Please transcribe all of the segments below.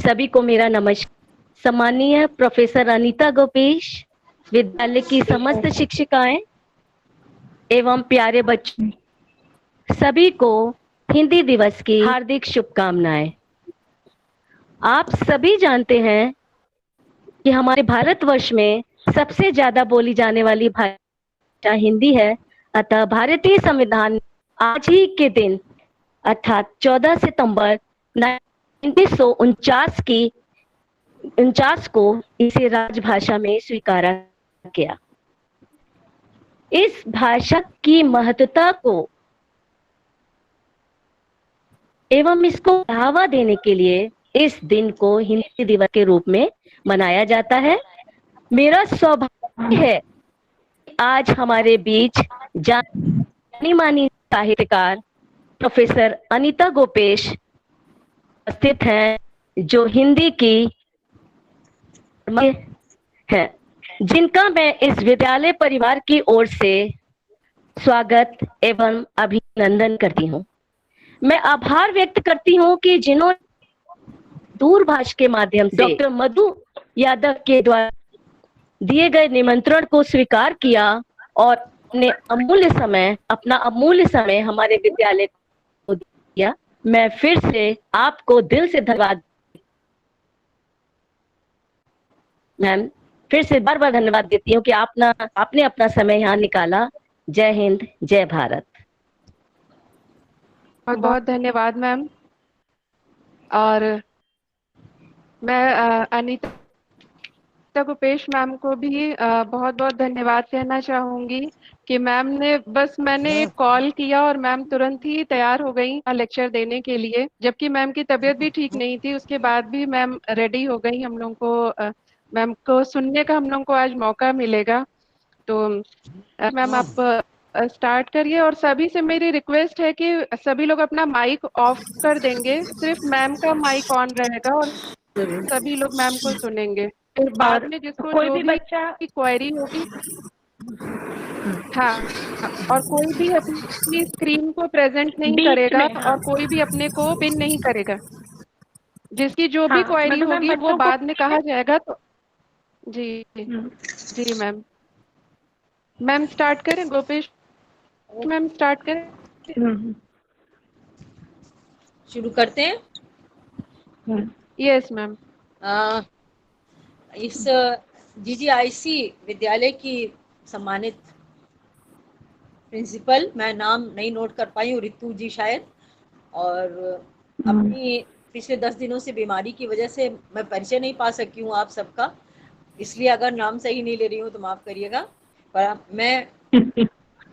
सभी को मेरा नमस्कार। सम्मानीय प्रोफेसर अनीता गोपेश, विद्यालय की समस्त शिक्षिकाएं एवं प्यारे बच्चों, सभी को हिंदी दिवस की हार्दिक शुभकामनाएं। आप सभी जानते हैं कि हमारे भारतवर्ष में सबसे ज्यादा बोली जाने वाली भाषा हिंदी है। अतः भारतीय संविधान आज ही के दिन अर्थात 14 सितंबर 1949 को इसे राजभाषा में स्वीकारा गया। इस भाषा की महत्ता को एवं इसको बढ़ावा देने के लिए इस दिन को हिंदी दिवस के रूप में मनाया जाता है। मेरा सौभाग्य है आज हमारे बीच जानी मानी साहित्यकार प्रोफेसर अनीता गोपेश उपस्थित हैं, जो हिंदी की हैं, जिनका मैं इस विद्यालय परिवार की ओर से स्वागत एवं अभिनंदन करती हूँ। मैं आभार व्यक्त करती हूँ कि जिन्होंने दूरभाष के माध्यम से डॉक्टर मधु यादव के द्वारा दिए गए निमंत्रण को स्वीकार किया और अपना अमूल्य समय हमारे विद्यालय को दिया। मैं फिर से आपको दिल से धन्यवाद मैम, फिर से बार बार धन्यवाद देती हूँ कि आपने अपना समय यहाँ निकाला। जय हिंद, जय भारत। बहुत बहुत धन्यवाद मैम। और मैं अनीता गोपेश मैम को भी बहुत बहुत धन्यवाद कहना चाहूंगी कि मैम ने मैंने एक कॉल किया और मैम तुरंत ही तैयार हो गई लेक्चर देने के लिए, जबकि मैम की तबीयत भी ठीक नहीं थी। उसके बाद भी मैम रेडी हो गई। हम लोग को मैम को सुनने का हम लोग को आज मौका मिलेगा। तो मैम आप स्टार्ट करिए। और सभी से मेरी रिक्वेस्ट है कि सभी लोग अपना माइक ऑफ कर देंगे, सिर्फ मैम का माइक ऑन रहेगा और सभी लोग मैम को सुनेंगे। फिर बाद में जिसको कोई जो भी भी बच्चा क्वेरी होगी, हाँ, और कोई भी अपनी स्क्रीन को प्रेजेंट नहीं बीच करेगा में, हाँ और कोई भी अपने को पिन नहीं करेगा। जिसकी जो भी हाँ, क्वेरी मतलब मैम होगी वो बच्चों को बाद में कहा जाएगा। तो जी जी मैम। मैम स्टार्ट करें, गोपेश मैम स्टार्ट करें। शुरू करते हैं। Yes ma'am. इस जीजीआईसी विद्यालय की सम्मानित प्रिंसिपल, मैं नाम नहीं नोट कर पाई हूँ, रितु जी शायद, और अपनी पिछले 10 दिनों से बीमारी की वजह से मैं परिचय नहीं पा सकी हूँ आप सबका, इसलिए अगर नाम सही नहीं ले रही हूँ तो माफ करिएगा। पर मैं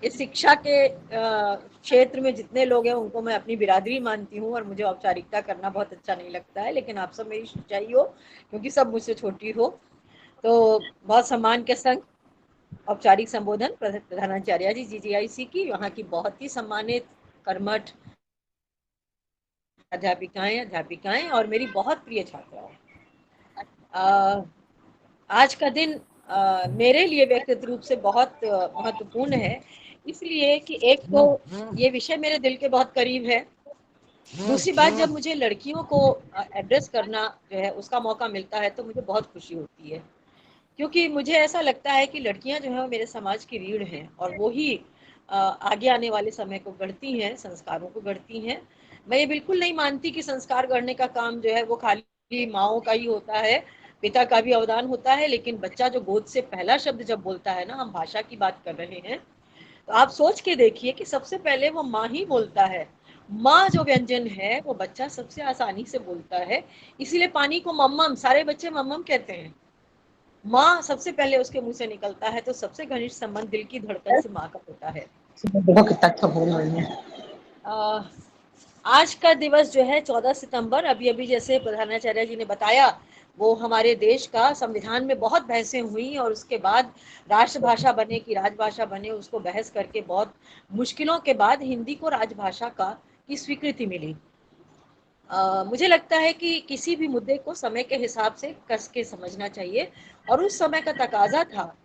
इस शिक्षा के क्षेत्र में जितने लोग हैं उनको मैं अपनी बिरादरी मानती हूँ और मुझे औपचारिकता करना बहुत अच्छा नहीं लगता है, लेकिन आप सब मेरी सच्चाई हो क्योंकि सब मुझसे छोटी हो, तो बहुत सम्मान के संग औपचारिक संबोधन प्रधानाचार्य जी जीजीआईसी की, वहाँ की बहुत ही सम्मानित कर्मठ अध्यापिकाएं और मेरी बहुत प्रिय छात्राओं। आज का दिन मेरे लिए व्यक्तिगत रूप से बहुत महत्वपूर्ण है, इसलिए कि एक तो ये विषय मेरे दिल के बहुत करीब है। दूसरी बात, जब मुझे लड़कियों को एड्रेस करना जो है उसका मौका मिलता है तो मुझे बहुत खुशी होती है, क्योंकि मुझे ऐसा लगता है कि लड़कियां जो है मेरे समाज की रीढ़ हैं और वो ही आगे आने वाले समय को गढ़ती हैं, संस्कारों को गढ़ती हैं। मैं ये बिल्कुल नहीं मानती कि संस्कार गढ़ने का काम जो है वो खाली माओ का ही होता है, पिता का भी अवदान होता है, लेकिन बच्चा जो गोद से पहला शब्द जब बोलता है ना, हम भाषा की बात कर रहे हैं, तो आप सोच के देखिए कि सबसे पहले वो माँ ही बोलता है। माँ जो व्यंजन है वो बच्चा सबसे आसानी से बोलता है, इसीलिए पानी को मम्मम, सारे बच्चे मम्मम कहते हैं। माँ सबसे पहले उसके मुंह से निकलता है, तो सबसे घनिष्ठ संबंध दिल की धड़कन से माँ का होता है। आज का दिवस जो है 14 सितंबर, अभी अभी जैसे प्रधानाचार्य जी ने बताया, वो हमारे देश का संविधान में बहुत बहसें हुई और उसके बाद राष्ट्रभाषा बने कि राजभाषा बने, उसको बहस करके बहुत मुश्किलों के बाद हिंदी को राजभाषा की स्वीकृति मिली। मुझे लगता है कि किसी भी मुद्दे को समय के हिसाब से कस के समझना चाहिए और उस समय का तकाजा था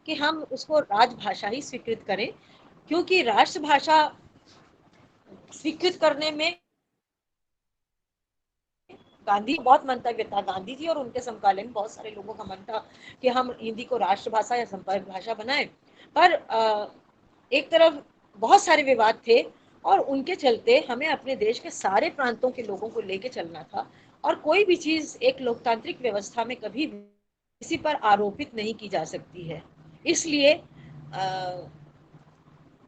कि हम उसको राजभाषा ही स्वीकृत करें, क्योंकि राष्ट्रभाषा स्वीकृत करने में गांधी बहुत मंतव्य था, गांधी जी और उनके समकालीन बहुत सारे लोगों का मन था कि हम हिंदी को राष्ट्रभाषा या संपर्क भाषा बनाएं, पर एक तरफ बहुत सारे विवाद थे और उनके चलते हमें अपने देश के सारे प्रांतों के लोगों को लेके चलना था, और कोई भी चीज एक लोकतांत्रिक व्यवस्था में कभी किसी पर आरोपित नहीं की जा सकती है। इसलिए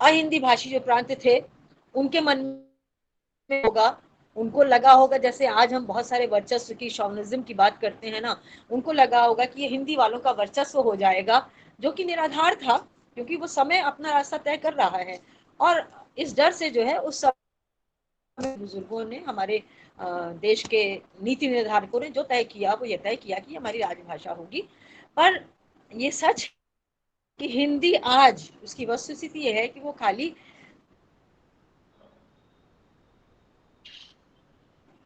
अहिंदी भाषी जो प्रांत थे उनके मन में होगा, उनको लगा होगा, जैसे आज हम बहुत सारे वर्चस्व की, शॉविनिज्म की बात करते हैं ना, उनको लगा होगा कि ये हिंदी वालों का वर्चस्व हो जाएगा, जो कि निराधार था, क्योंकि वो समय अपना रास्ता तय कर रहा है। और इस डर से जो है उस समय बुजुर्गों ने, हमारे देश के नीति निर्धारकों ने जो तय किया वो ये तय किया कि हमारी राजभाषा होगी। पर ये सच कि हिंदी आज उसकी वस्तुस्थिति ये है कि वो खाली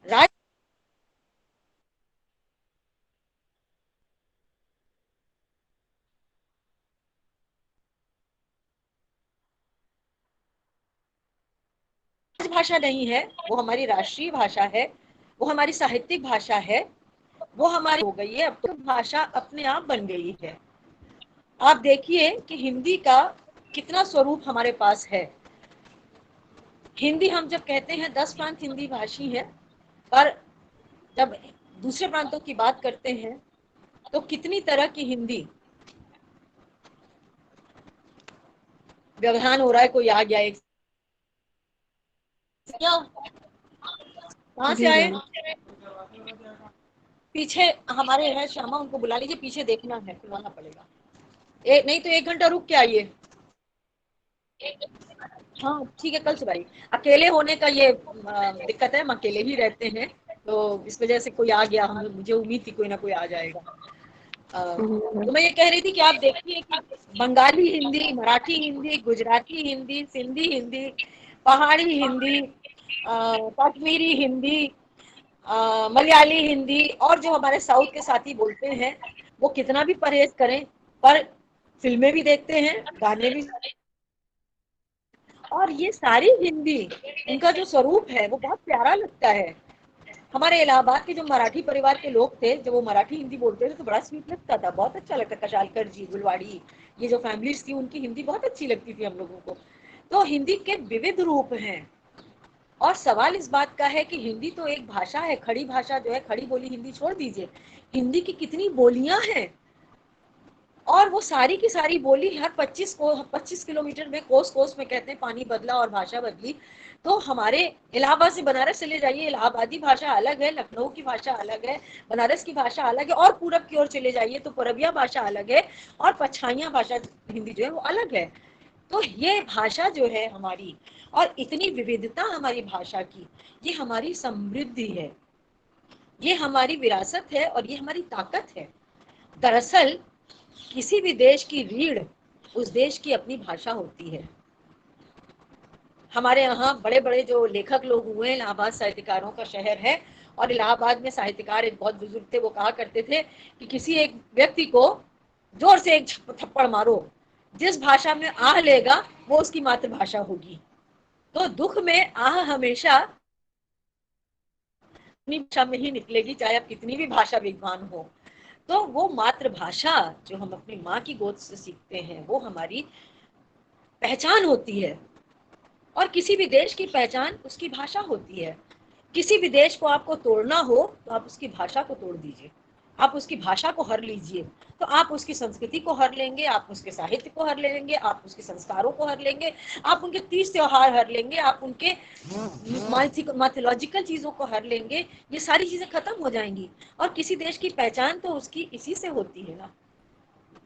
राज भाषा नहीं है, वो हमारी राष्ट्रीय भाषा है, वो हमारी साहित्यिक भाषा है, वो हमारी हो गई है, अब तो भाषा अपने आप बन गई है। आप देखिए कि हिंदी का कितना स्वरूप हमारे पास है। हिंदी हम जब कहते हैं 10 प्रांत हिंदी भाषी हैं, पर जब दूसरे प्रांतों की बात करते हैं तो कितनी तरह की हिंदी। व्यवधान हो रहा है, कोई आ गया एक, क्या, कहाँ से जी आए? मैम। पीछे हमारे हैं श्यामा, उनको बुला लीजिए, पीछे देखना है, खुलवाना पड़ेगा। नहीं तो 1 घंटा रुक के आइए। हाँ ठीक है, कल सुबह आइए। अकेले होने का ये दिक्कत है, हम अकेले ही रहते हैं, तो इस वजह से कोई आ गया, हम मुझे उम्मीद थी कोई ना कोई आ जाएगा। तो मैं ये कह रही थी कि आप देखिए कि बंगाली हिंदी, मराठी हिंदी, गुजराती हिंदी, सिंधी हिंदी, पहाड़ी हिंदी, कश्मीरी हिंदी, मलयाली हिंदी, और जो हमारे साउथ के साथी बोलते हैं वो कितना भी परहेज करें, पर फिल्में भी देखते हैं, गाने भी, और ये सारी हिंदी, इनका जो स्वरूप है वो बहुत प्यारा लगता है। हमारे इलाहाबाद के जो मराठी परिवार के लोग थे, जब वो मराठी हिंदी बोलते थे तो बड़ा स्वीट लगता था, बहुत अच्छा लगता। कशालकर जी, गुलवाड़ी, ये जो फैमिलीज थी उनकी हिंदी बहुत अच्छी लगती थी हम लोगों को। तो हिंदी के विविध रूप हैं, और सवाल इस बात का है कि हिंदी तो एक भाषा है, खड़ी भाषा जो है, खड़ी बोली हिंदी छोड़ दीजिए, हिंदी की कितनी बोलियां हैं, और वो सारी की सारी बोली हर 25 किलोमीटर में, कोस कोस में कहते हैं पानी बदला और भाषा बदली। तो हमारे इलाहाबाद से बनारस चले जाइए, इलाहाबादी भाषा अलग है, लखनऊ की भाषा अलग है, बनारस की भाषा अलग है, और पूरब की ओर चले जाइए तो पूरबिया भाषा अलग है, और पछाइया भाषा हिंदी जो है वो अलग है। तो ये भाषा जो है हमारी, और इतनी विविधता हमारी भाषा की, ये हमारी समृद्धि है, ये हमारी विरासत है, और ये हमारी ताकत है। दरअसल किसी भी देश की रीढ़ उस देश की अपनी भाषा होती है। हमारे यहाँ बड़े बड़े जो लेखक लोग हुए, इलाहाबाद साहित्यकारों का शहर है, और इलाहाबाद में साहित्यकार एक बहुत बुजुर्ग थे, वो कहा करते थे कि किसी एक व्यक्ति को जोर से एक थप्पड़ मारो, जिस भाषा में आह लेगा वो उसकी मातृभाषा होगी। तो दुख में आह हमेशा अपनी भाषा में ही निकलेगी, चाहे आप कितनी भी भाषा विद्वान हो। तो वो मातृभाषा जो हम अपनी माँ की गोद से सीखते हैं वो हमारी पहचान होती है, और किसी भी देश की पहचान उसकी भाषा होती है। किसी भी देश को आपको तोड़ना हो तो आप उसकी भाषा को तोड़ दीजिए, आप उसकी भाषा को हर लीजिए, तो आप उसकी संस्कृति को हर लेंगे, आप उसके साहित्य को हर लेंगे, आप उसके संस्कारों को हर लेंगे, आप उनके तीज त्योहार हर लेंगे, आप उनके माइथोलॉजिकल चीजों को हर लेंगे। ये सारी चीजें खत्म हो जाएंगी, और किसी देश की पहचान तो उसकी इसी से होती है ना।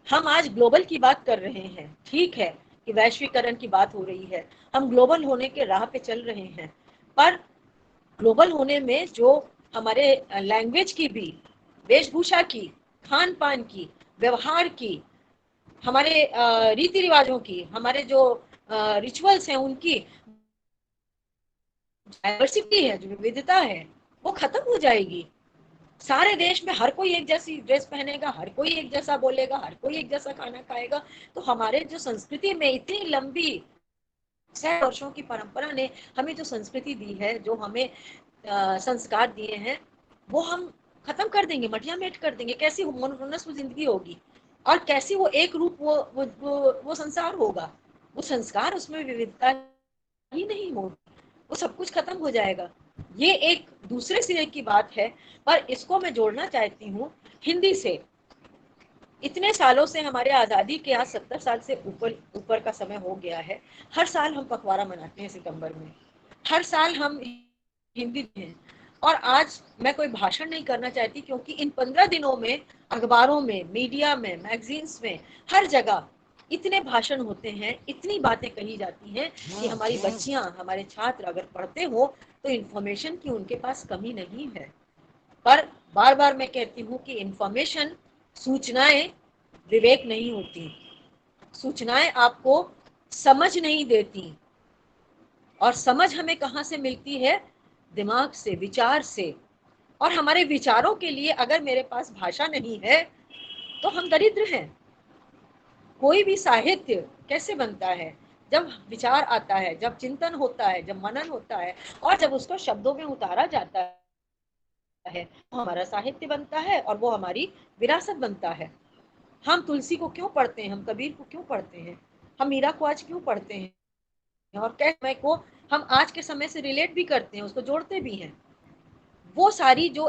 हम आज ग्लोबल की बात कर रहे हैं, ठीक है कि वैश्वीकरण की बात हो रही है, हम ग्लोबल होने के राह पे चल रहे हैं, पर ग्लोबल होने में जो हमारे लैंग्वेज की भी, वेशभूषा की, खान पान की, व्यवहार की, हमारे रीति रिवाजों की, हमारे जो रिचुअल्स हैं उनकी डाइवर्सिटी है, जो विविधता है, वो खत्म हो जाएगी। सारे देश में हर कोई एक जैसी ड्रेस पहनेगा, हर कोई एक जैसा बोलेगा, हर कोई एक जैसा खाना खाएगा। तो हमारे जो संस्कृति में इतनी लंबी सौ वर्षों की परंपरा ने हमें जो संस्कृति दी है, जो हमें संस्कार दिए हैं, वो हम खत्म कर देंगे, मटिया मेट कर देंगे। कैसी मोनोटोनस वो जिंदगी होगी, और कैसी वो एक रूप वो संसार होगा। वो संस्कार, उसमें विविधता ही नहीं होगी, वो सब कुछ खत्म हो जाएगा। ये एक दूसरे सिरे की बात है, पर इसको मैं जोड़ना चाहती हूँ हिंदी से। इतने सालों से, हमारे आज़ादी के आज 70 साल से ऊपर ऊपर का समय हो गया है, हर साल हम पखवाड़ा मनाते हैं सितंबर में, हर साल हम हिंदी हैं। और आज मैं कोई भाषण नहीं करना चाहती, क्योंकि इन 15 दिनों में अखबारों में, मीडिया में, मैगजीन्स में, हर जगह इतने भाषण होते हैं, इतनी बातें कही जाती हैं कि हमारी बच्चियां, हमारे छात्र अगर पढ़ते हो तो इंफॉर्मेशन की उनके पास कमी नहीं है। पर बार बार मैं कहती हूँ कि इंफॉर्मेशन, सूचनाएं विवेक नहीं होती, सूचनाएं आपको समझ नहीं देती। और समझ हमें कहाँ से मिलती है? दिमाग से, विचार से। और हमारे विचारों के लिए अगर मेरे पास भाषा नहीं है तो हम दरिद्र हैं। कोई भी साहित्य कैसे बनता है? जब विचार आता है, जब चिंतन होता है, जब मनन होता है, और जब उसको शब्दों में उतारा जाता है, तो हमारा साहित्य बनता है और वो हमारी विरासत बनता है। हम तुलसी को क्यों पढ़ते हैं? हम कबीर को क्यों पढ़ते हैं? हम मीरा को आज क्यों पढ़ते हैं? और कैसे समय को हम आज के समय से रिलेट भी करते हैं, उसको जोड़ते भी हैं। वो सारी जो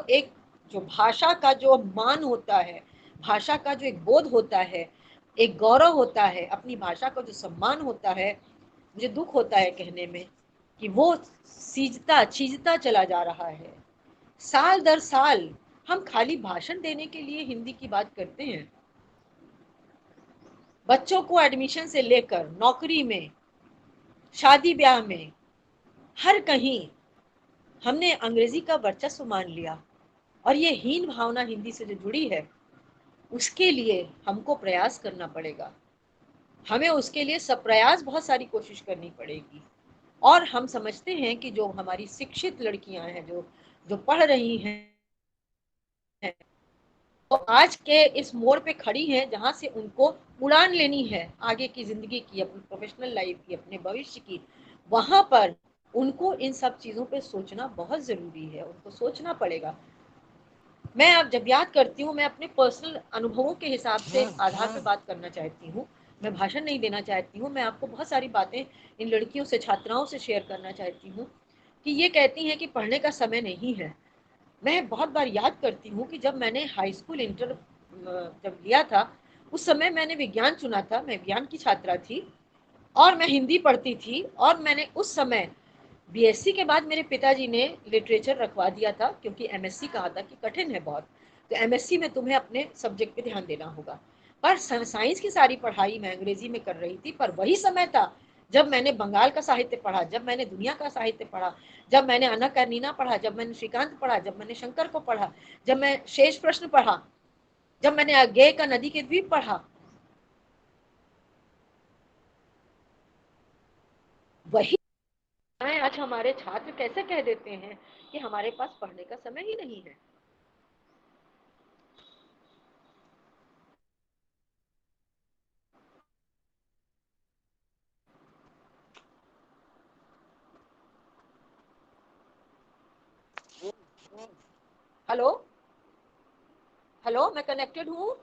भाषा का जो मान होता है, भाषा का जो एक बोध होता है, एक गौरव होता है, अपनी भाषा का जो सम्मान होता है, मुझे दुख होता है कहने में कि वो छीजता चला जा रहा है। साल दर साल हम खाली भाषण देने के लिए हिंदी की बात करते हैं। बच्चों को एडमिशन से लेकर नौकरी में, शादी ब्याह में, हर कहीं हमने अंग्रेजी का वर्चस्व मान लिया। और ये हीन भावना हिंदी से जो जुड़ी है, उसके लिए हमको प्रयास करना पड़ेगा। हमें उसके लिए सप्रयास बहुत सारी कोशिश करनी पड़ेगी। और हम समझते हैं कि जो हमारी शिक्षित लड़कियां हैं, जो जो पढ़ रही हैं, तो आज के इस मोड़ पे खड़ी हैं जहां से उनको उड़ान लेनी है आगे की जिंदगी की, अपनी प्रोफेशनल लाइफ की, अपने भविष्य की। वहां पर उनको इन सब चीजों पे सोचना बहुत जरूरी है, उनको सोचना पड़ेगा। मैं अब जब याद करती हूँ, मैं अपने पर्सनल अनुभवों के हिसाब से आधार पे बात करना चाहती हूँ। मैं भाषण नहीं देना चाहती हूँ, मैं आपको बहुत सारी बातें इन लड़कियों से, छात्राओं से शेयर करना चाहती हूँ कि ये कहती हैं कि पढ़ने का समय नहीं है। मैं बहुत बार याद करती हूँ कि जब मैंने हाई स्कूल, इंटर जब लिया था, उस समय मैंने विज्ञान चुना था, मैं विज्ञान की छात्रा थी और मैं हिंदी पढ़ती थी। और मैंने उस समय बीएससी के बाद मेरे पिताजी ने लिटरेचर रखवा दिया था, क्योंकि एमएससी कहा था कि कठिन है बहुत, तो एमएससी में तुम्हें अपने सब्जेक्ट पे ध्यान देना होगा। पर साइंस की सारी पढ़ाई मैं अंग्रेजी में कर रही थी। पर वही समय था जब मैंने बंगाल का साहित्य पढ़ा, जब मैंने दुनिया का साहित्य पढ़ा, जब मैंने अन्ना कारेनिना पढ़ा, जब मैंने श्रीकांत पढ़ा, जब मैंने शंकर को पढ़ा, जब मैं शेष प्रश्न पढ़ा, जब मैंने अज्ञेय का नदी के द्वीप पढ़ा। वही आज हमारे छात्र कैसे कह देते हैं कि हमारे पास पढ़ने का समय ही नहीं है। हेलो, हेलो, मैं कनेक्टेड हूँ।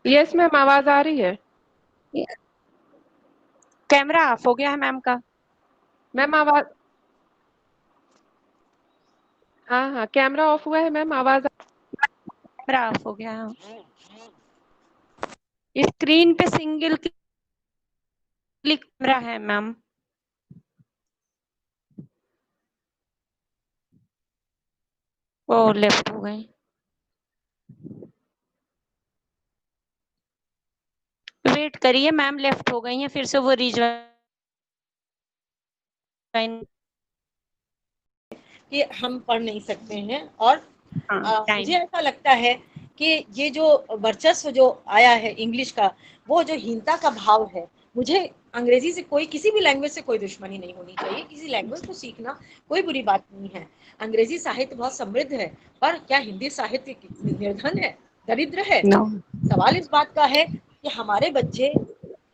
यस मैम, आवाज आ रही है। कैमरा ऑफ हो गया है मैम का। मैम आवाज, हाँ हाँ, कैमरा ऑफ हुआ है मैम, आवाज। कैमरा ऑफ हो गया है। स्क्रीन पे सिंगल क्लिक कैमरा है मैम। वो लेफ्ट हो गई। वेट करिए मैम, लेफ्ट हो गई है, फिर से वो रिज्वाइन। कि हम पढ़ नहीं सकते हैं। और हाँ, मुझे टाइम। ऐसा लगता है कि ये जो वर्चस्व जो आया है इंग्लिश का, वो जो हीनता का भाव है, मुझे अंग्रेजी से कोई, किसी भी लैंग्वेज से कोई दुश्मनी नहीं होनी चाहिए। किसी लैंग्वेज को सीखना कोई बुरी बात नहीं है। अंग्रेजी साहित्य बहुत समृद्ध है, पर क्या हिंदी साहित्य निर्धन है, दरिद्र है? नो। सवाल इस बात का है कि हमारे बच्चे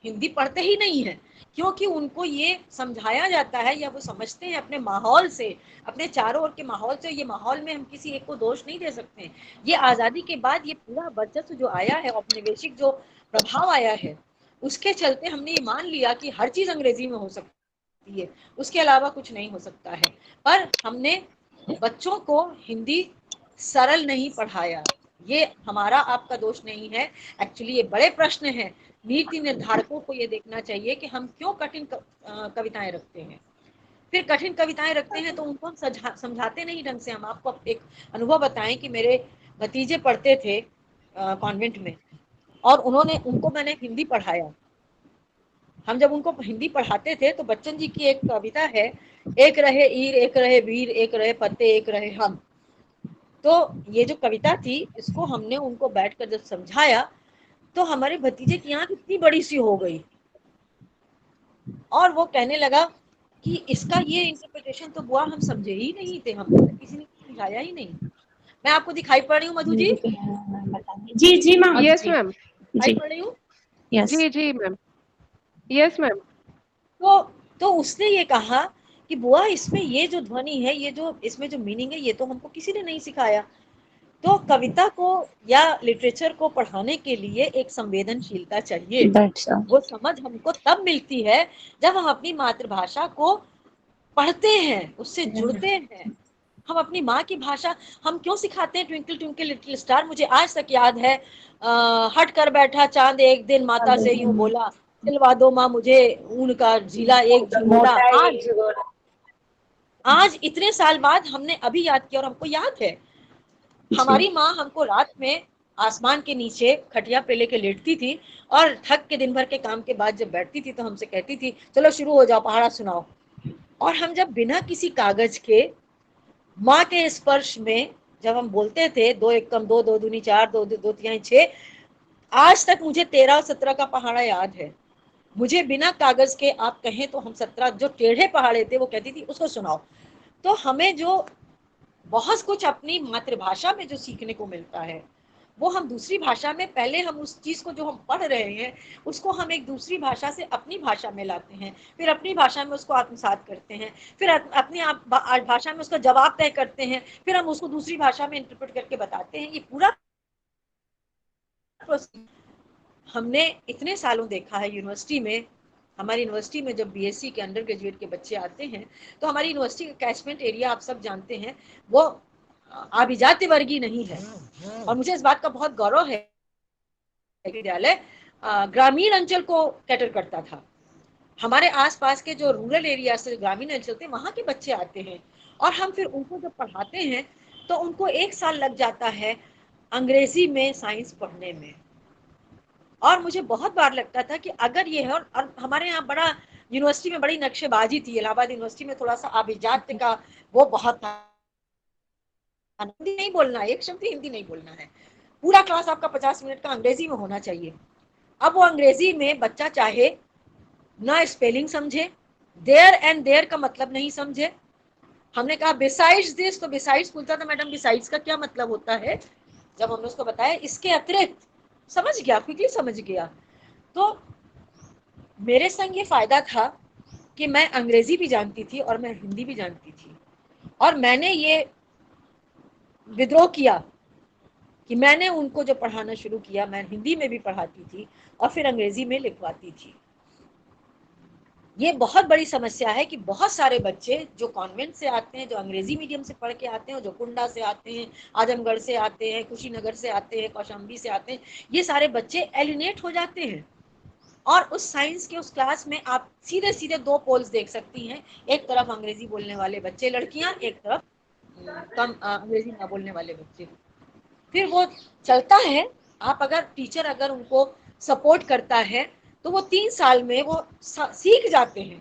हिंदी पढ़ते ही नहीं है। क्योंकि उनको ये समझाया जाता है या वो समझते हैं अपने माहौल से, अपने चारों ओर के माहौल से। ये माहौल में हम किसी एक को दोष नहीं दे सकते। ये आज़ादी के बाद ये पूरा वर्चस्व जो आया है, औपनिवेशिक जो प्रभाव आया है, उसके चलते हमने ये मान लिया कि हर चीज़ अंग्रेजी में हो सकती है, उसके अलावा कुछ नहीं हो सकता है। पर हमने बच्चों को हिंदी सरल नहीं पढ़ाया। ये हमारा आपका दोष नहीं है। एक्चुअली ये बड़े प्रश्न हैं। नीति निर्धारकों को ये देखना चाहिए कि हम क्यों कठिन कविताएं रखते हैं। फिर कठिन कविताएं रखते हैं तो उनको हम समझाते नहीं ढंग से। हम आपको एक अनुभव बताएं कि मेरे भतीजे पढ़ते थे कॉन्वेंट में, और उनको मैंने हिंदी पढ़ाया। हम जब उनको हिंदी पढ़ाते थे तो बच्चन जी की एक कविता है, एक रहे ईर, एक रहे वीर, एक रहे पत्ते, एक रहे हम। तो ये जो कविता थी, इसको हमने उनको बैठकर जब समझाया तो हमारे भतीजे की आंख इतनी बड़ी सी हो गई, और वो कहने लगा कि इसका ये इंटरप्रिटेशन तो बुआ हम समझे ही नहीं थे, हमको तो किसी ने समझाया ही नहीं। मैं आपको दिखाई पड़ रही हूँ मधु जी? जी जी मैम। Yes ma'am. दिखाई पड़ रही हूँ? यस जी जी मैम। Yes ma'am. तो उसने ये कहा कि बुआ इसमें ये जो ध्वनि है, ये जो इसमें जो मीनिंग है, ये तो हमको किसी ने नहीं सिखाया। तो कविता को या लिटरेचर को पढ़ाने के लिए एक संवेदनशीलता चाहिए। वो समझ हमको तब मिलती है जब हम अपनी मातृभाषा को पढ़ते हैं, उससे जुड़ते हैं। हम अपनी माँ की भाषा हम क्यों सिखाते हैं? ट्विंकल ट्विंकल लिटिल स्टार मुझे आज तक याद है। हट कर बैठा चांद एक दिन माता से यूं बोला, सिलवा दो माँ मुझे ऊन का झीला एक झिंगोरा। आज इतने साल बाद हमने अभी याद किया और हमको याद है। हमारी माँ हमको रात में आसमान के नीचे खटिया पे लेके लेटती थी, और थक के दिन भर के काम के बाद जब बैठती थी तो हमसे कहती थी चलो शुरू हो जाओ, पहाड़ा सुनाओ। और हम जब बिना किसी कागज के माँ के स्पर्श में जब हम बोलते थे, 2 एक कम 2, 2 दूनी 4, 2 2 तिहाई 6, आज तक मुझे 13 और 17 का पहाड़ा याद है। मुझे बिना कागज के आप कहें तो हम 17 जो टेढ़े पहाड़े थे वो कहती थी उसको सुनाओ। तो हमें जो बहुत कुछ अपनी मातृभाषा में जो सीखने को मिलता है, वो हम दूसरी भाषा में, पहले हम उस चीज को जो हम पढ़ रहे हैं उसको हम एक दूसरी भाषा से अपनी भाषा में लाते हैं, फिर अपनी भाषा में उसको आत्मसात करते हैं, फिर अपनी भाषा में उसका जवाब तय करते हैं, फिर हम उसको दूसरी भाषा में इंटरप्रेट करके बताते हैं। ये पूरा हमने इतने सालों देखा है। यूनिवर्सिटी में, हमारी यूनिवर्सिटी में जब बीएससी के अंडर ग्रेजुएट के बच्चे आते हैं तो हमारी यूनिवर्सिटी का कैचमेंट एरिया आप सब जानते हैं, वो अभिजात्य वर्गीय नहीं है। और मुझे इस बात का बहुत गौरव है, विद्यालय ग्रामीण अंचल को कैटर करता था। हमारे आसपास के जो रूरल एरिया से ग्रामीण अंचल थे, वहां के बच्चे आते हैं, और हम फिर उनको जब पढ़ाते हैं तो उनको 1 साल लग जाता है अंग्रेजी में साइंस पढ़ने में। और मुझे बहुत बार लगता था कि अगर ये है, और हमारे यहाँ बड़ा यूनिवर्सिटी में बड़ी नक्शेबाजी थी। इलाहाबाद यूनिवर्सिटी में थोड़ा सा अभिजात्य का वो बहुत था, हिंदी नहीं बोलना है, एक शब्द हिंदी नहीं बोलना है, पूरा क्लास आपका 50 मिनट का अंग्रेजी में होना चाहिए। अब वो अंग्रेजी में बच्चा चाहे ना स्पेलिंग समझे, देयर एंड देयर का मतलब नहीं समझे। हमने कहा बिसाइड्स दिस, तो बिसाइड्स पूछता था मैडम बिसाइड्स का क्या मतलब होता है। जब हमने उसको बताया इसके अतिरिक्त, समझ गया, क्विकली समझ गया। तो मेरे संग ये फायदा था कि मैं अंग्रेजी भी जानती थी और मैं हिंदी भी जानती थी, और मैंने ये विद्रोह किया कि मैंने उनको जो पढ़ाना शुरू किया, मैं हिंदी में भी पढ़ाती थी और फिर अंग्रेजी में लिखवाती थी। ये बहुत बड़ी समस्या है कि बहुत सारे बच्चे जो कॉन्वेंट से आते हैं, जो अंग्रेजी मीडियम से पढ़ के आते हैं, जो कुंडा से आते हैं, आजमगढ़ से आते हैं, कुशीनगर से आते हैं, कौशाम्बी से आते हैं, ये सारे बच्चे एलिनेट हो जाते हैं। और उस साइंस के उस क्लास में आप सीधे सीधे 2 पोल्स देख सकती हैं, एक तरफ अंग्रेजी बोलने वाले बच्चे लड़कियां, एक तरफ कम अंग्रेजी ना बोलने वाले बच्चे। फिर वो चलता है, आप अगर टीचर अगर उनको सपोर्ट करता है तो वो 3 साल में वो सीख जाते हैं।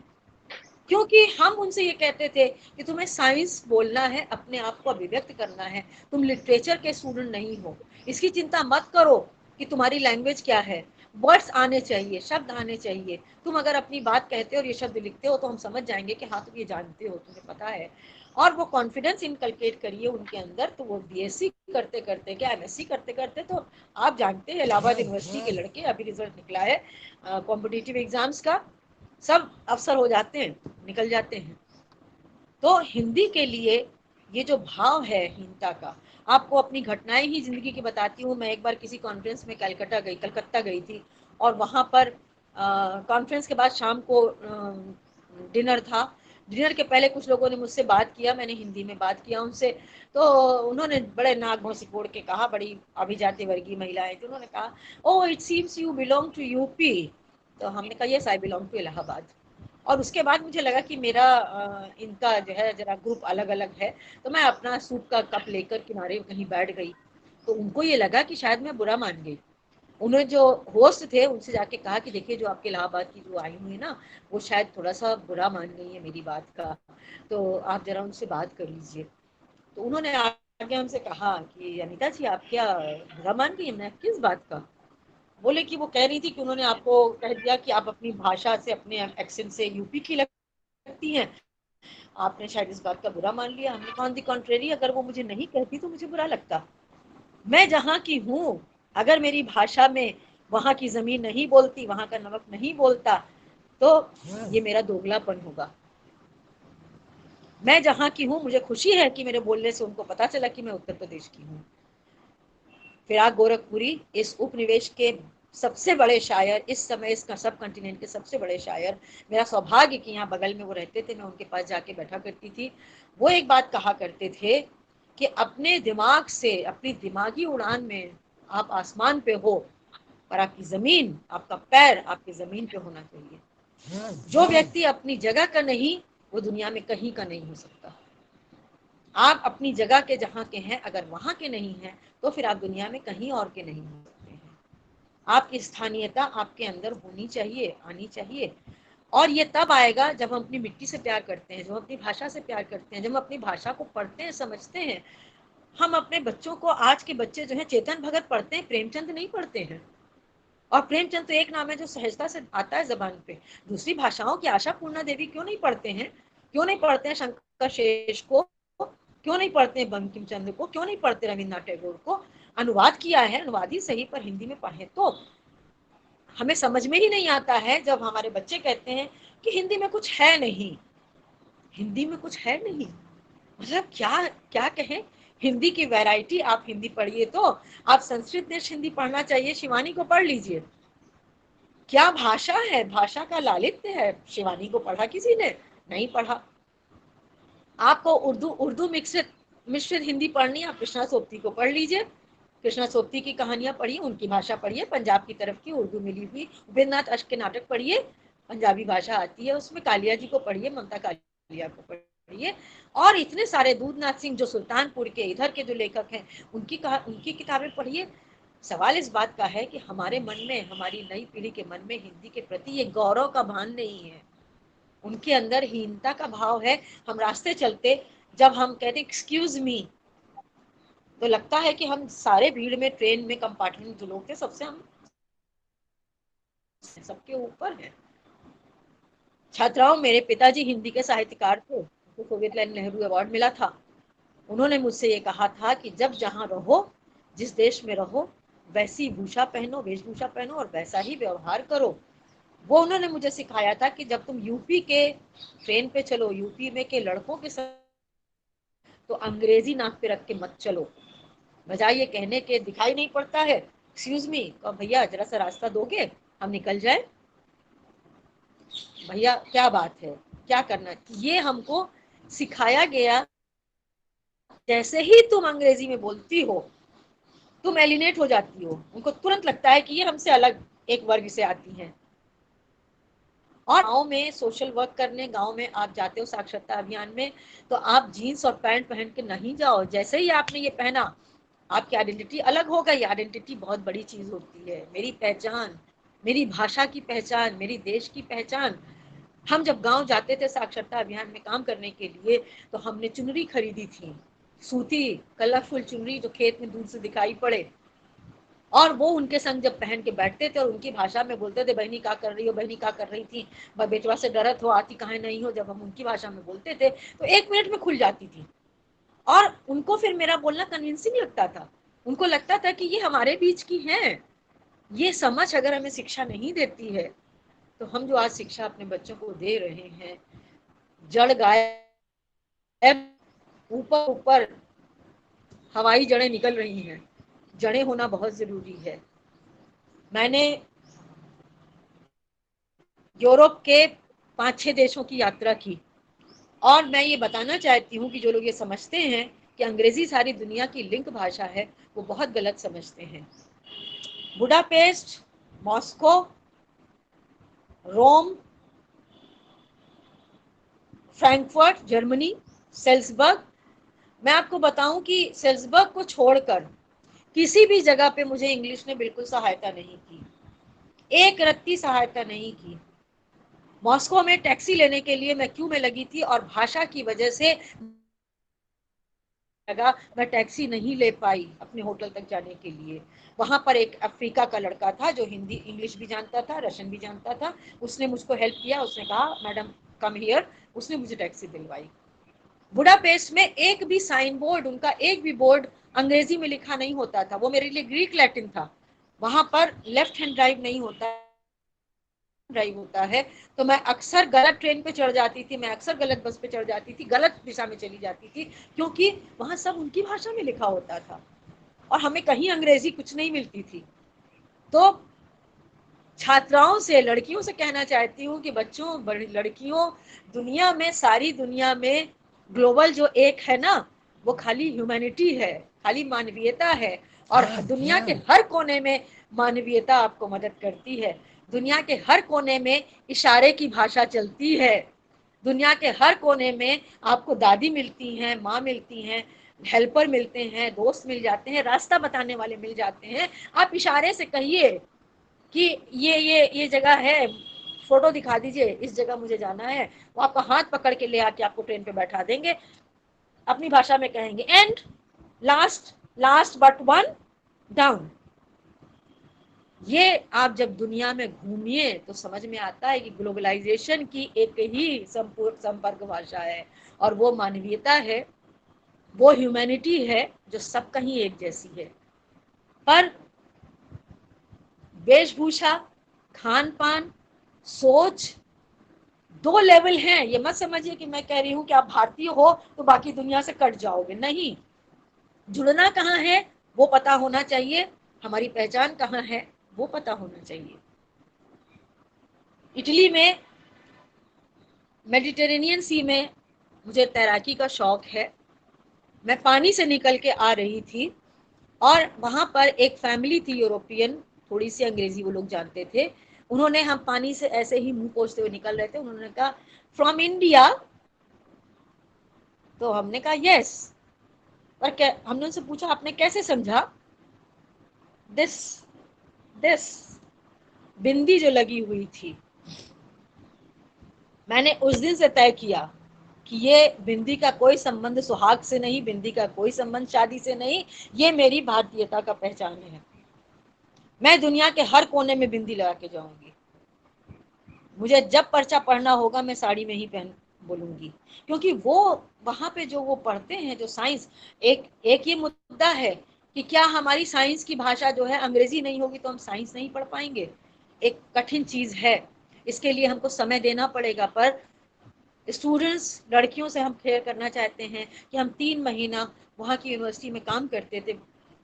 क्योंकि हम उनसे ये कहते थे कि तुम्हें साइंस बोलना है, अपने आप को अभिव्यक्त करना है, तुम लिटरेचर के स्टूडेंट नहीं हो, इसकी चिंता मत करो कि तुम्हारी लैंग्वेज क्या है, वर्ड्स आने चाहिए, शब्द आने चाहिए। तुम अगर अपनी बात कहते हो और ये शब्द लिखते हो तो हम समझ जाएंगे कि हाँ तुम ये जानते हो, तुम्हें पता है। और वो कॉन्फिडेंस इनकलकेट करिए उनके अंदर, तो वो बीएससी करते करते क्या एमएससी करते करते, तो आप जानते हैं इलाहाबाद यूनिवर्सिटी के लड़के, अभी रिजल्ट निकला है कॉम्पिटिटिव एग्जाम्स का, सब अवसर हो जाते हैं, निकल जाते हैं। तो हिंदी के लिए ये जो भाव है हीनता का, आपको अपनी घटनाएं ही जिंदगी की बताती हूँ। मैं एक बार किसी कॉन्फ्रेंस में कलकत्ता गई थी, और वहां पर कॉन्फ्रेंस के बाद शाम को डिनर था। डिनर के पहले कुछ लोगों ने मुझसे बात किया, मैंने हिंदी में बात किया उनसे। तो उन्होंने बड़े नाक भौं सिकोड़ के कहा, बड़ी अभिजाती वर्गीय महिलाएं थी, उन्होंने कहा, oh it seems you belong to UP. तो हमने कहा, yes I belong to Allahabad. और उसके बाद मुझे लगा कि मेरा इनका जो है जरा ग्रुप अलग अलग है। तो मैं अपना सूप का कप लेकर किनारे कहीं बैठ गई। तो उनको ये लगा कि शायद मैं बुरा मान गई। उन्होंने जो होस्ट थे उनसे जाके कहा कि देखिए जो आपके इलाहाबाद की जो आई हुई है ना, वो शायद थोड़ा सा बुरा मान गई है मेरी बात का, तो आप जरा उनसे बात कर लीजिए। तो उन्होंने आगे हमसे कहा कि अनीता जी आप क्या बुरा मान गई? मैं किस बात का? बोले कि वो कह रही थी कि उन्होंने आपको कह दिया कि आप अपनी भाषा से, अपने एक्सेंट से यूपी की लगती हैं, आपने शायद इस बात का बुरा मान लिया। हमने कहा ऑन दी कॉन्ट्रेरी, अगर वो मुझे नहीं कहती तो मुझे बुरा लगता। मैं जहाँ की हूँ, अगर मेरी भाषा में वहां की जमीन नहीं बोलती, वहां का नमक नहीं बोलता, तो ये मेरा दोगलापन होगा। मैं जहाँ की हूँ, मुझे खुशी है कि मेरे बोलने से उनको पता चला कि मैं उत्तर प्रदेश की हूँ। फिराक गोरखपुरी इस उपनिवेश के सबसे बड़े शायर, इस समय इस सब कॉन्टिनेंट के सबसे बड़े शायर, मेरा सौभाग्य कि यहाँ बगल में वो रहते थे, मैं उनके पास जाके बैठा करती थी। वो एक बात कहा करते थे कि अपने दिमाग से, अपनी दिमागी उड़ान में आप आसमान पे हो, पर आपकी जमीन, आपका पैर आपकी जमीन पे होना चाहिए। जो व्यक्ति अपनी जगह का नहीं, वो दुनिया में कहीं का नहीं हो सकता। आप अपनी जगह के जहाँ के हैं, अगर वहां के नहीं हैं, तो फिर आप दुनिया में कहीं और के नहीं हो सकते हैं। आपकी स्थानीयता आपके अंदर होनी चाहिए, आनी चाहिए। और ये तब आएगा जब हम अपनी मिट्टी से प्यार करते हैं, जब हम अपनी भाषा से प्यार करते हैं, जब हम अपनी भाषा को पढ़ते हैं, समझते हैं। हम अपने बच्चों को, आज के बच्चे जो है चेतन भगत पढ़ते हैं, प्रेमचंद नहीं पढ़ते हैं। और प्रेमचंद तो एक नाम है जो सहजता से आता है जबान पे। दूसरी भाषाओं की आशा पूर्णा देवी क्यों नहीं पढ़ते हैं? क्यों नहीं पढ़ते हैं शंकर शेष को? क्यों नहीं पढ़ते हैं बंकिम चंद्र को? क्यों नहीं पढ़ते रविन्द्रनाथ टैगोर को? अनुवाद किया है, अनुवाद ही सही, पर हिंदी में पढ़े तो। हमें समझ में ही नहीं आता है जब हमारे बच्चे कहते हैं कि हिंदी में कुछ है नहीं। हिंदी में कुछ है नहीं मतलब क्या? क्या कहें? हिंदी की वैरायटी। आप हिंदी पढ़िए, तो आप संस्कृत देश हिंदी पढ़ना चाहिए, शिवानी को पढ़ लीजिए। क्या भाषा है, भाषा का लालित्य है। शिवानी को पढ़ा किसी ने? नहीं पढ़ा। आपको उर्दू मिश्रित हिंदी पढ़नी, आप कृष्णा सोबती को पढ़ लीजिए। कृष्णा सोबती की कहानियां पढ़िए, उनकी भाषा पढ़िए, पंजाब की तरफ की उर्दू मिली हुई। उपेंद्रनाथ अश्क के नाटक पढ़िए, पंजाबी भाषा आती है उसमें। कालिया जी को पढ़िए, ममता कालिया को पढ़िए। और इतने सारे, दूधनाथ सिंह जो सुल्तानपुर के इधर के जो लेखक हैं, उनकी किताबें पढ़िए। सवाल इस बात का है कि हमारे मन में, हमारी नई पीढ़ी के मन में हिंदी के प्रति ये गौरव का भान नहीं है। उनके अंदर हीनता का भाव है। हम रास्ते चलते, जब हम कहते एक्सक्यूज मी, तो लगता है कि हम सारे भीड़ में, ट्रेन में, कंपार्टमेंट जो लोग थे, सबसे हम सबके ऊपर है। छात्राओं, मेरे पिताजी हिंदी के साहित्यकार थे, उनको सोवियत नेहरू अवार्ड मिला था। उन्होंने मुझसे ये कहा था कि जब जहाँ रहो, जिस देश में रहो, वैसी भूषा पहनो, वेशभूषा पहनो और वैसा ही व्यवहार करो। वो उन्होंने मुझे सिखाया था कि जब तुम यूपी के ट्रेन पे चलो, यूपी में के लड़कों के साथ, तो अंग्रेजी नाक पे रख के मत चलो। बजाय ये कहने के दिखाई नहीं पड़ता है, एक्सक्यूज मी, भैया जरा सा रास्ता दोगे, हम निकल जाए। भैया क्या बात है, क्या करना है, ये हमको सिखाया गया। जैसे ही तुम अंग्रेजी में बोलती हो, तुम एलिनेट हो जाती हो। उनको तुरंत लगता है कि ये हमसे अलग एक वर्ग से आती हैं। और गाँव में सोशल वर्क करने, गाँव में आप जाते हो साक्षरता अभियान में, तो आप जीन्स और पैंट पहन के नहीं जाओ। जैसे ही आपने ये पहना, आपकी आइडेंटिटी अलग हो गई। आइडेंटिटी बहुत बड़ी चीज होती है। मेरी पहचान, मेरी भाषा की पहचान, मेरी देश की पहचान। हम जब गांव जाते थे साक्षरता अभियान में काम करने के लिए, तो हमने चुनरी खरीदी थी, सूती कलरफुल चुनरी जो खेत में दूर से दिखाई पड़े। और वो उनके संग जब पहन के बैठते थे और उनकी भाषा में बोलते थे, बहनी क्या कर रही हो, बहनी क्या कर रही थी, बेटवा से डरत हो, आती कहाँ नहीं हो, जब हम उनकी भाषा में बोलते थे तो 1 मिनट में खुल जाती थी। और उनको फिर मेरा बोलना कन्विंसिंग लगता था। उनको लगता था कि ये हमारे बीच की हैं। ये समझ अगर हमें शिक्षा नहीं देती है, तो हम जो आज शिक्षा अपने बच्चों को दे रहे हैं, जड़ गायब, ऊपर ऊपर हवाई जड़ें निकल रही हैं। जड़ें होना बहुत जरूरी है। मैंने यूरोप के 5-6 देशों की यात्रा की और मैं ये बताना चाहती हूँ कि जो लोग ये समझते हैं कि अंग्रेजी सारी दुनिया की लिंक भाषा है, वो बहुत गलत समझते हैं। बुडापेस्ट, मॉस्को, रोम, फ्रैंकफर्ट जर्मनी, सेल्सबर्ग, मैं आपको बताऊं कि सेल्सबर्ग को छोड़कर किसी भी जगह पे मुझे इंग्लिश ने बिल्कुल सहायता नहीं की, एक रत्ती सहायता नहीं की। मॉस्को में टैक्सी लेने के लिए मैं क्यू में लगी थी और भाषा की वजह से लगा मैं टैक्सी नहीं ले पाई अपने होटल तक जाने के लिए। वहां पर एक अफ्रीका का लड़का था जो हिंदी इंग्लिश भी जानता था, रशियन भी जानता था। उसने मुझको हेल्प किया, उसने कहा मैडम कम हियर, उसने मुझे टैक्सी दिलवाई। बुडापेस्ट में एक भी साइन बोर्ड, उनका एक भी बोर्ड अंग्रेजी में लिखा नहीं होता था, वो मेरे लिए ग्रीक लैटिन था। वहां पर लेफ्ट हैंड ड्राइव नहीं होता ड्राइव होता है, तो मैं अक्सर गलत ट्रेन पे चढ़ जाती थी, मैं अक्सर गलत बस पे चढ़ जाती थी, गलत दिशा में चली जाती थी, क्योंकि वहां सब उनकी भाषा में लिखा होता था और हमें कहीं अंग्रेजी कुछ नहीं मिलती थी। तो छात्राओं से, लड़कियों से कहना चाहती हूँ कि बच्चों, लड़कियों, दुनिया में, सारी दुनिया में ग्लोबल जो एक है ना, वो खाली ह्यूमैनिटी है, खाली मानवीयता है। और दुनिया के हर कोने में मानवीयता आपको मदद करती है। दुनिया के हर कोने में इशारे की भाषा चलती है। दुनिया के हर कोने में आपको दादी मिलती हैं, माँ मिलती हैं, हेल्पर मिलते हैं, दोस्त मिल जाते हैं, रास्ता बताने वाले मिल जाते हैं। आप इशारे से कहिए कि ये जगह है, फोटो दिखा दीजिए, इस जगह मुझे जाना है, वो आपका हाथ पकड़ के ले आके आपको ट्रेन पे बैठा देंगे, अपनी भाषा में कहेंगे and last last but one down. ये आप जब दुनिया में घूमिए तो समझ में आता है कि ग्लोबलाइजेशन की एक ही संपर्क भाषा है और वो मानवीयता है, वो ह्यूमैनिटी है जो सब कहीं एक जैसी है। पर वेशभूषा, खान पान, सोच, दो लेवल हैं। ये मत समझिए कि मैं कह रही हूं कि आप भारतीय हो तो बाकी दुनिया से कट जाओगे, नहीं। जुड़ना कहाँ है वो पता होना चाहिए, हमारी पहचान कहाँ है वो पता होना चाहिए। इटली में, मेडिटेरेनियन सी में मुझे तैराकी का शौक है। मैं पानी से निकल के आ रही थी और वहां पर एक फैमिली थी यूरोपियन, थोड़ी सी अंग्रेजी वो लोग जानते थे। उन्होंने, हम पानी से ऐसे ही मुंह पोंछते हुए निकल रहे थे, उन्होंने कहा फ्रॉम इंडिया, तो हमने कहा यस। पर हमने उनसे पूछा आपने कैसे समझा? दिस दिस बिंदी जो लगी हुई थी, मैंने उस दिन से तय किया कि ये बिंदी का कोई संबंध सुहाग से नहीं, बिंदी का कोई संबंध शादी से नहीं, ये मेरी भारतीयता का पहचान है। मैं दुनिया के हर कोने में बिंदी लगा के जाऊंगी। मुझे जब पर्चा पढ़ना होगा मैं साड़ी में ही पहन बोलूंगी, क्योंकि वो वहां पे जो वो पढ़ते हैं, जो साइंस, एक ये मुद्दा है कि क्या हमारी साइंस की भाषा जो है अंग्रेजी नहीं होगी तो हम साइंस नहीं पढ़ पाएंगे। एक कठिन चीज है, इसके लिए हमको समय देना पड़ेगा। पर स्टूडेंट्स, लड़कियों से हम क्लियर करना चाहते हैं कि हम 3 महीना वहाँ की यूनिवर्सिटी में काम करते थे।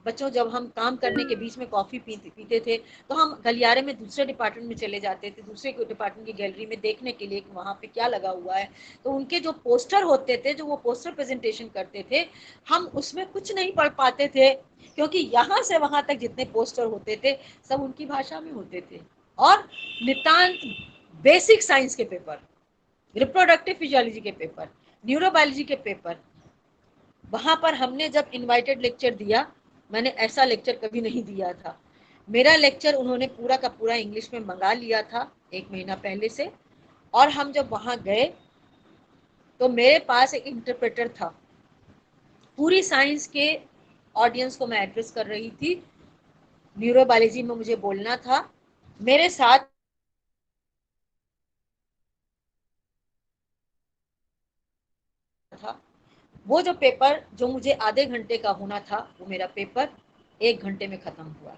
बच्चों, जब हम काम करने के बीच में कॉफ़ी पीते थे तो हम गलियारे में दूसरे डिपार्टमेंट में चले जाते थे, दूसरे डिपार्टमेंट की गैलरी में देखने के लिए कि वहाँ पे क्या लगा हुआ है। तो उनके जो पोस्टर होते थे, जो वो पोस्टर प्रेजेंटेशन करते थे, हम उसमें कुछ नहीं पढ़ पाते थे, क्योंकि यहाँ से वहाँ तक जितने पोस्टर होते थे सब उनकी भाषा में होते थे। और नितांत बेसिक साइंस के पेपर, रिप्रोडक्टिव फिजियोलॉजी के पेपर, न्यूरोबायोलॉजी के पेपर, वहां पर हमने जब इनवाइटेड लेक्चर दिया, मैंने ऐसा लेक्चर कभी नहीं दिया था। मेरा लेक्चर उन्होंने पूरा का पूरा इंग्लिश में मंगा लिया था 1 महीना पहले से, और हम जब वहां गए तो मेरे पास एक इंटरप्रेटर था। पूरी साइंस के ऑडियंस को मैं एड्रेस कर रही थी, न्यूरोबायोलॉजी में मुझे बोलना था, मेरे साथ था। वो जो पेपर जो मुझे आधे घंटे का होना था, वो मेरा पेपर 1 घंटे में खत्म हुआ,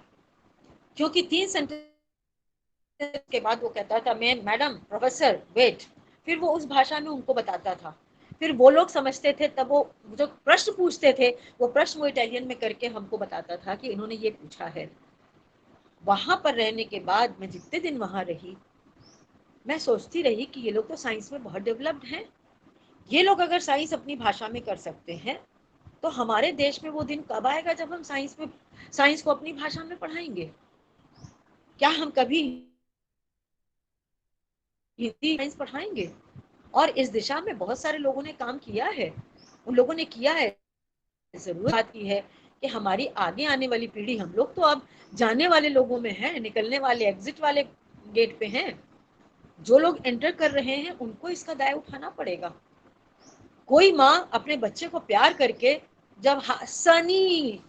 क्योंकि 3 सेंटेंस के बाद वो कहता था मैडम प्रोफेसर वेट, फिर वो उस भाषा में उनको बताता था, फिर वो लोग समझते थे, तब वो जो प्रश्न पूछते थे वो प्रश्न वो इटालियन में करके हमको बताता था कि इन्होंने ये पूछा है। वहां पर रहने के बाद मैं जितने दिन वहां रही, मैं सोचती रही कि ये लोग तो साइंस में बहुत डेवलप्ड हैं, ये लोग अगर साइंस अपनी भाषा में कर सकते हैं तो हमारे देश में वो दिन कब आएगा जब हम साइंस को अपनी भाषा में पढ़ाएंगे? क्या हम कभी हिंदी साइंस पढ़ाएंगे? और इस दिशा में बहुत सारे लोगों ने काम किया है, उन लोगों ने किया है। जरूरत बात की है कि हमारी आगे आने वाली पीढ़ी, हम लोग तो अब जाने वाले लोगों में है, निकलने वाले एग्जिट वाले गेट पे हैं, जो लोग एंटर कर रहे हैं उनको इसका दाय उठाना पड़ेगा। कोई माँ अपने बच्चे को प्यार करके जब सनी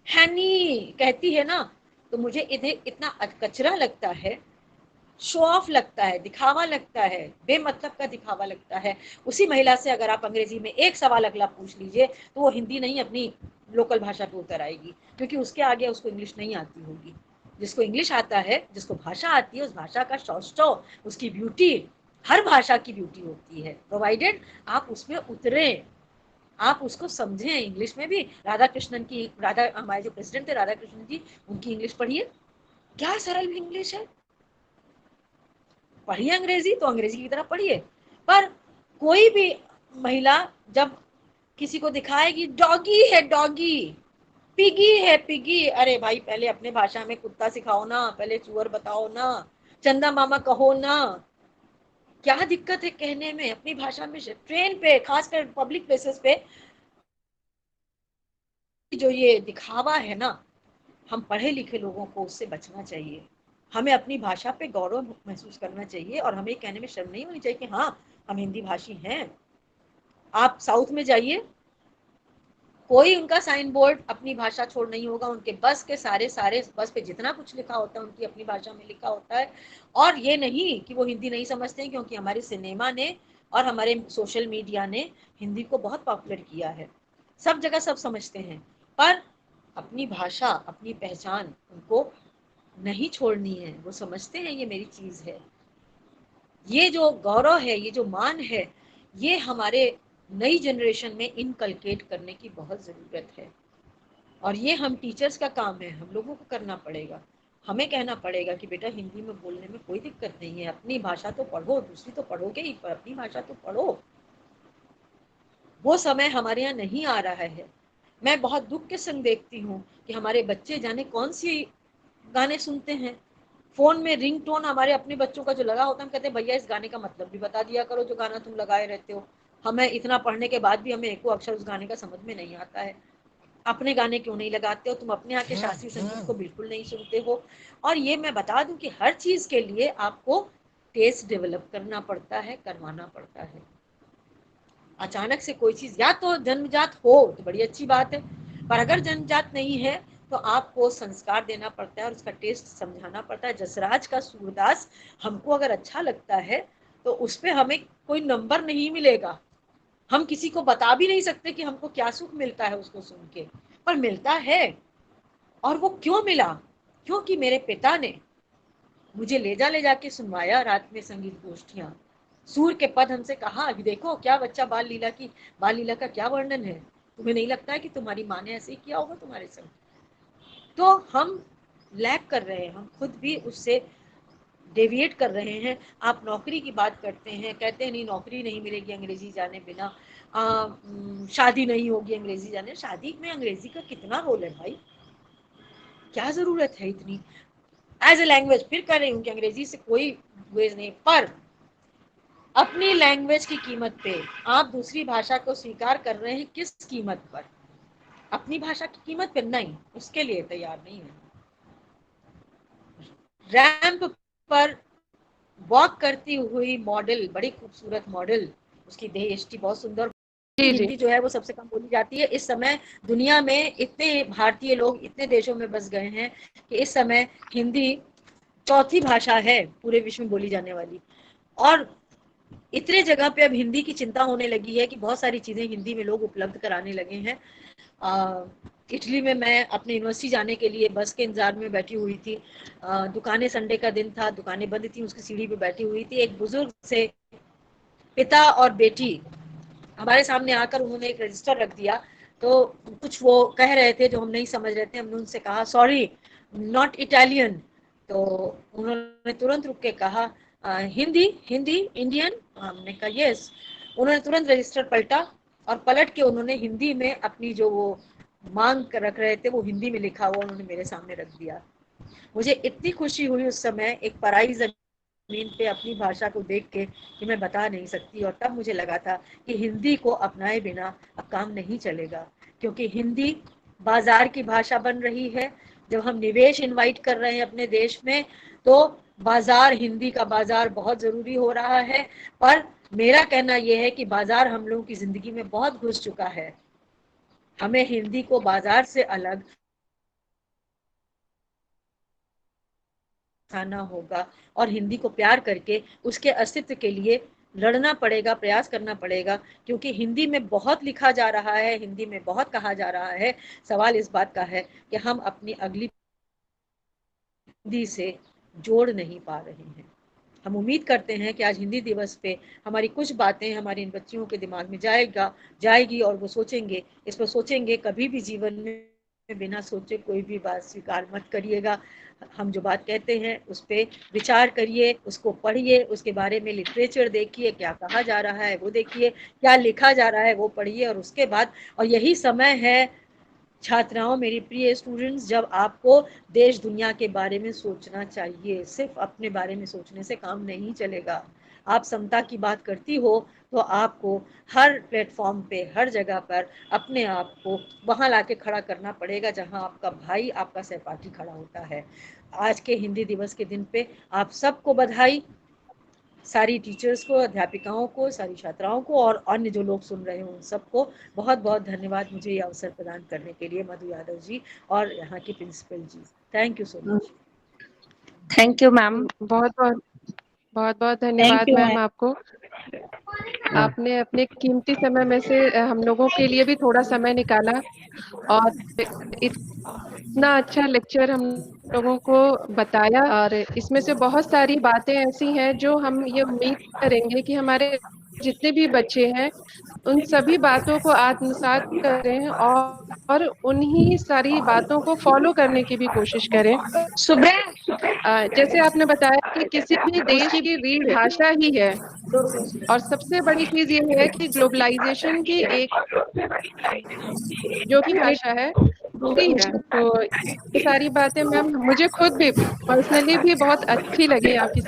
हैनी कहती है ना, तो मुझे इन्हें इतना कचरा लगता है, शो ऑफ लगता है, दिखावा लगता है, बेमतलब का दिखावा लगता है। उसी महिला से अगर आप अंग्रेजी में एक सवाल अगला पूछ लीजिए तो वो हिंदी नहीं अपनी लोकल भाषा पे उतर आएगी, क्योंकि उसके आगे उसको इंग्लिश नहीं आती होगी। जिसको इंग्लिश आता है, जिसको भाषा आती है, उस भाषा का सौष्ठव, उसकी ब्यूटी, हर भाषा की ब्यूटी होती है, प्रोवाइडेड आप उसमें उतरें, आप उसको समझें। इंग्लिश में भी हमारे जो प्रेसिडेंट थे राधा कृष्णन जी, उनकी इंग्लिश पढ़िए, क्या सरल इंग्लिश है। पढ़िए अंग्रेजी तो अंग्रेजी की तरह पढ़िए, पर कोई भी महिला जब किसी को दिखाएगी डॉगी है डॉगी, पिगी है पिगी, अरे भाई पहले अपने भाषा में कुत्ता सिखाओ ना, पहले चूअर बताओ ना, चंदा मामा कहो ना, क्या दिक्कत है कहने में अपनी भाषा में। ट्रेन पे, खासकर पब्लिक प्लेसेस पे जो ये दिखावा है ना, हम पढ़े लिखे लोगों को उससे बचना चाहिए। हमें अपनी भाषा पे गौरव महसूस करना चाहिए और हमें कहने में शर्म नहीं होनी चाहिए कि हाँ हम हिंदी भाषी हैं। आप साउथ में जाइए, कोई उनका साइन बोर्ड अपनी भाषा छोड़ नहीं होगा, उनके बस के सारे बस पे जितना कुछ लिखा होता है उनकी अपनी भाषा में लिखा होता है। और ये नहीं कि वो हिंदी नहीं समझते हैं, क्योंकि हमारे सिनेमा ने और हमारे सोशल मीडिया ने हिंदी को बहुत पॉपुलर किया है, सब जगह सब समझते हैं, पर अपनी भाषा, अपनी पहचान उनको नहीं छोड़नी है। वो समझते हैं ये मेरी चीज है, ये जो गौरव है, ये जो मान है, ये हमारे नई जनरेशन में इनकलकेट करने की बहुत जरूरत है। और ये हम टीचर्स का काम है, हम लोगों को करना पड़ेगा। हमें कहना पड़ेगा कि बेटा हिंदी में बोलने में कोई दिक्कत नहीं है, अपनी भाषा तो पढ़ो, दूसरी तो पढ़ोगे ही, पर अपनी भाषा तो पढ़ो। वो समय हमारे यहाँ नहीं आ रहा है। मैं बहुत दुख के संग देखती हूँ कि हमारे बच्चे जाने कौन सी गाने सुनते हैं, फोन में रिंगटोन हमारे अपने बच्चों का जो लगा होता है, हम कहते हैं भैया इस गाने का मतलब भी बता दिया करो जो गाना तुम लगाए रहते हो। हमें इतना पढ़ने के बाद भी हमें एको अक्षर उस गाने का समझ में नहीं आता है। अपने गाने क्यों नहीं लगाते हो तुम? अपने यहाँ के शास्त्रीय संगीत को बिल्कुल नहीं सुनते हो। और ये मैं बता दूं कि हर चीज के लिए आपको टेस्ट डेवलप करना पड़ता है, करवाना पड़ता है। अचानक से कोई चीज या तो जन्मजात हो तो बड़ी अच्छी बात है, पर अगर जन्मजात नहीं है तो आपको संस्कार देना पड़ता है और उसका टेस्ट समझाना पड़ता है। जसराज का सूरदास हमको अगर अच्छा लगता है तो उस पर हमें कोई नंबर नहीं मिलेगा, हम किसी को बता भी नहीं सकते कि हमको क्या सुख मिलता है उसको सुन के, पर मिलता है। और वो क्यों मिला? क्योंकि मेरे पिता ने मुझे ले जाके सुनवाया रात में संगीत गोष्ठियां, सूर के पद हमसे कहा, अभी देखो क्या बच्चा बाल लीला का क्या वर्णन है, तुम्हें नहीं लगता है कि तुम्हारी माँ ने ऐसे ही किया होगा तुम्हारे संग? तो हम लैग कर रहे हैं, हम खुद भी उससे डेविएट कर रहे हैं। आप नौकरी की बात करते हैं, कहते हैं नहीं नौकरी नहीं मिलेगी अंग्रेजी जाने बिना, शादी नहीं होगी अंग्रेजी जाने। शादी में अंग्रेजी का कितना रोल है भाई, क्या जरूरत है इतनी? एज ए लैंग्वेज फिर कह रही हूँ कि अंग्रेजी से कोई वेज नहीं, पर अपनी लैंग्वेज की कीमत पे आप दूसरी भाषा को स्वीकार कर रहे हैं। किस कीमत पर? अपनी भाषा की कीमत पर नहीं, उसके लिए तैयार नहीं है। रैंप पर वॉक करती हुई मॉडल, बड़ी खूबसूरत मॉडल, उसकी देह यष्टि बहुत सुंदर। हिंदी जो है वो सबसे कम बोली जाती है इस समय। दुनिया में इतने भारतीय लोग इतने देशों में बस गए हैं कि इस समय हिंदी चौथी भाषा है पूरे विश्व में बोली जाने वाली। और इतने जगह पे अब हिंदी की चिंता होने लगी है कि बहुत सारी चीजें हिंदी में लोग उपलब्ध कराने लगे हैं। इटली में मैं अपने यूनिवर्सिटी जाने के लिए बस के इंतजार में बैठी हुई थी। दुकानें, संडे का दिन था, दुकानें बंद थी, उसकी सीढ़ी पे बैठी हुई थी। एक बुजुर्ग से पिता और बेटी हमारे सामने आकर उन्होंने एक रजिस्टर रख दिया। तो कुछ वो कह रहे थे जो हम नहीं समझ रहे थे। हमने उनसे कहा सॉरी नॉट इटालियन। तो उन्होंने तुरंत रुक के कहा हिंदी हिंदी इंडियन। हमने कहा यस। उन्होंने तुरंत रजिस्टर पलटा और पलट के उन्होंने हिंदी में अपनी जो वो मांग रख रहे थे वो हिंदी में लिखा हुआ उन्होंने मेरे सामने रख दिया। मुझे इतनी खुशी हुई उस समय एक पराई जमीन पे अपनी भाषा को देख के कि मैं बता नहीं सकती। और तब मुझे लगा था कि हिंदी को अपनाए बिना अब काम नहीं चलेगा, क्योंकि हिंदी बाजार की भाषा बन रही है। जब हम निवेश इनवाइट कर रहे हैं अपने देश में तो बाजार, हिंदी का बाजार बहुत जरूरी हो रहा है। पर मेरा कहना यह है कि बाजार हम लोगों की जिंदगी में बहुत घुस चुका है। हमें हिंदी को बाजार से अलग आना होगा और हिंदी को प्यार करके उसके अस्तित्व के लिए लड़ना पड़ेगा, प्रयास करना पड़ेगा। क्योंकि हिंदी में बहुत लिखा जा रहा है, हिंदी में बहुत कहा जा रहा है। सवाल इस बात का है कि हम अपनी अगली हिंदी से जोड़ नहीं पा रहे हैं। हम उम्मीद करते हैं कि आज हिंदी दिवस पे हमारी कुछ बातें हमारी इन बच्चियों के दिमाग में जाएगी और वो सोचेंगे, इस पर सोचेंगे। कभी भी जीवन में बिना सोचे कोई भी बात स्वीकार मत करिएगा। हम जो बात कहते हैं उस पर विचार करिए, उसको पढ़िए, उसके बारे में लिटरेचर देखिए, क्या कहा जा रहा है वो देखिए, क्या लिखा जा रहा है वो पढ़िए। और उसके बाद, और यही समय है छात्राओं, मेरी प्रिय स्टूडेंट्स, जब आपको देश दुनिया के बारे में सोचना चाहिए। सिर्फ अपने बारे में सोचने से काम नहीं चलेगा। आप समता की बात करती हो तो आपको हर प्लेटफॉर्म पे, हर जगह पर अपने आप को वहां लाके खड़ा करना पड़ेगा जहां आपका भाई, आपका सहपाठी खड़ा होता है। आज के हिंदी दिवस के दिन पे आप सबको बधाई, सारी टीचर्स को, अध्यापिकाओं को, सारी छात्राओं को और अन्य जो लोग सुन रहे हो उन सबको बहुत बहुत धन्यवाद मुझे ये अवसर प्रदान करने के लिए, मधु यादव जी और यहाँ की principal ji. Thank you so much. Thank you ma'am. बहुत बहुत धन्यवाद मैम आपको। आपने अपने कीमती समय में से हम लोगों के लिए भी थोड़ा समय निकाला और इतना अच्छा लेक्चर हम लोगों को बताया। और इसमें से बहुत सारी बातें ऐसी हैं जो हम ये उम्मीद करेंगे कि हमारे जितने भी बच्चे हैं उन सभी बातों को आत्मसात करें और उन्हीं सारी बातों को फॉलो करने की भी कोशिश करें। जैसे आपने बताया कि किसी भी देश की रीढ़ भाषा ही है, और सबसे बड़ी चीज ये है कि ग्लोबलाइजेशन की एक जो की भाषा है दूसरी है। तो ये सारी बातें मैम मुझे खुद भी पर्सनली भी बहुत अच्छी लगी आपकी